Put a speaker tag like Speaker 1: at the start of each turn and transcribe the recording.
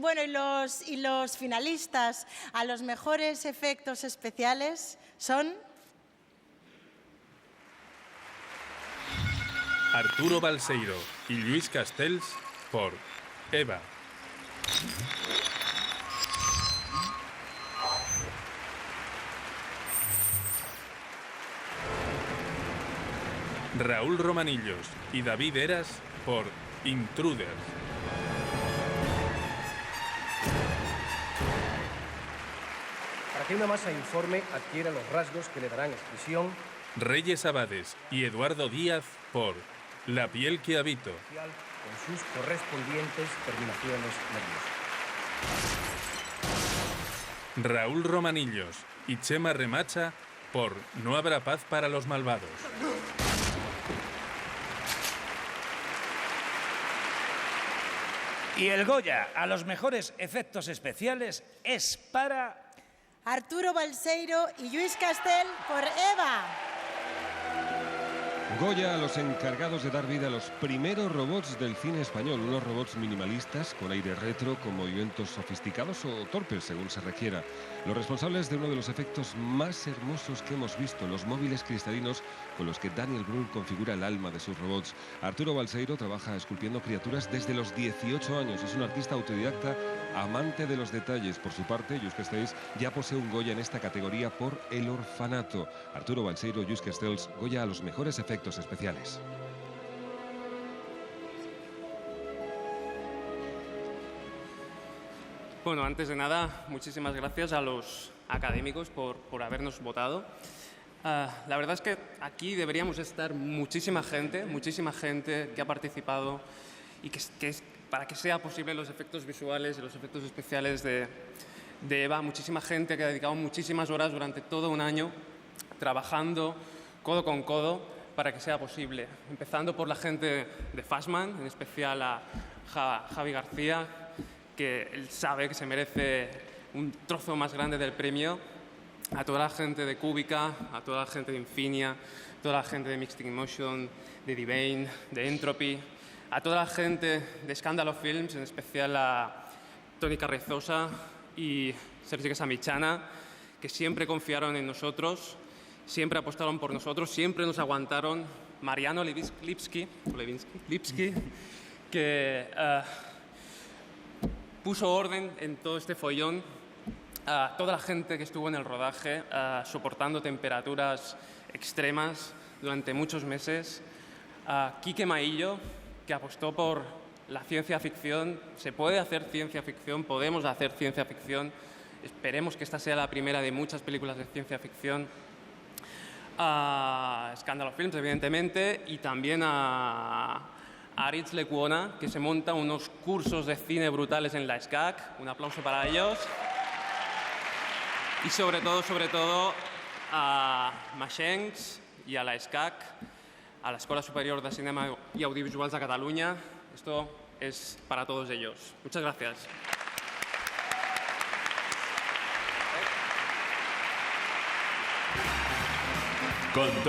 Speaker 1: Bueno, y los finalistas a los mejores efectos especiales son...
Speaker 2: Arturo Balseiro y Lluís Castells por Eva. Raúl Romanillos y David Eras por Intruders.
Speaker 3: Para que una masa informe adquiera los rasgos que le darán expresión.
Speaker 2: Reyes Abades y Eduardo Díaz por La piel que habito.
Speaker 3: Con sus correspondientes terminaciones nerviosas.
Speaker 2: Raúl Romanillos y Chema Remacha por No habrá paz para los malvados.
Speaker 4: Y el Goya a los mejores efectos especiales es para...
Speaker 1: Arturo Balseiro y Lluís Castells por Eva.
Speaker 5: Goya a los encargados de dar vida a los primeros robots del cine español, unos robots minimalistas con aire retro, con movimientos sofisticados o torpes según se requiera. Los responsables de uno de los efectos más hermosos que hemos visto, los móviles cristalinos con los que Daniel Brühl configura el alma de sus robots. Arturo Balseiro trabaja esculpiendo criaturas desde los 18 años, es un artista autodidacta, amante de los detalles. Por su parte, Lluís Castells ya posee un Goya en esta categoría por El orfanato. Arturo Balseiro, Lluís Castells, Goya a los mejores efectos especiales.
Speaker 6: Bueno, antes de nada, muchísimas gracias a los académicos por habernos votado. La verdad es que aquí deberíamos estar muchísima gente que ha participado y para que sea posible los efectos visuales y los efectos especiales de Eva. Muchísima gente que ha dedicado muchísimas horas durante todo un año trabajando codo con codo para que sea posible. Empezando por la gente de Fastman, en especial a Javi García, que él sabe que se merece un trozo más grande del premio, a toda la gente de Cúbica, a toda la gente de Infinia, a toda la gente de Mixed Motion, de Devane, de Entropy, a toda la gente de Scandalo Films, en especial a Toni Carrizosa y Sergi Casamichana, que siempre confiaron en nosotros, siempre apostaron por nosotros, siempre nos aguantaron. Mariano Lipski, que puso orden en todo este follón. Toda la gente que estuvo en el rodaje, soportando temperaturas extremas durante muchos meses. Quique Maillo, que apostó por la ciencia ficción. Se puede hacer ciencia ficción, podemos hacer ciencia ficción. Esperemos que esta sea la primera de muchas películas de ciencia ficción. Scandalo Films, evidentemente, y también a Aritz Lecuona, que se monta unos cursos de cine brutales en la SCAC. Un aplauso para ellos. Y sobre todo, a Maxencs y a la SCAC, a la Escola Superior de Cinema y Audiovisuals de Catalunya. Esto es para todos ellos. Muchas gracias.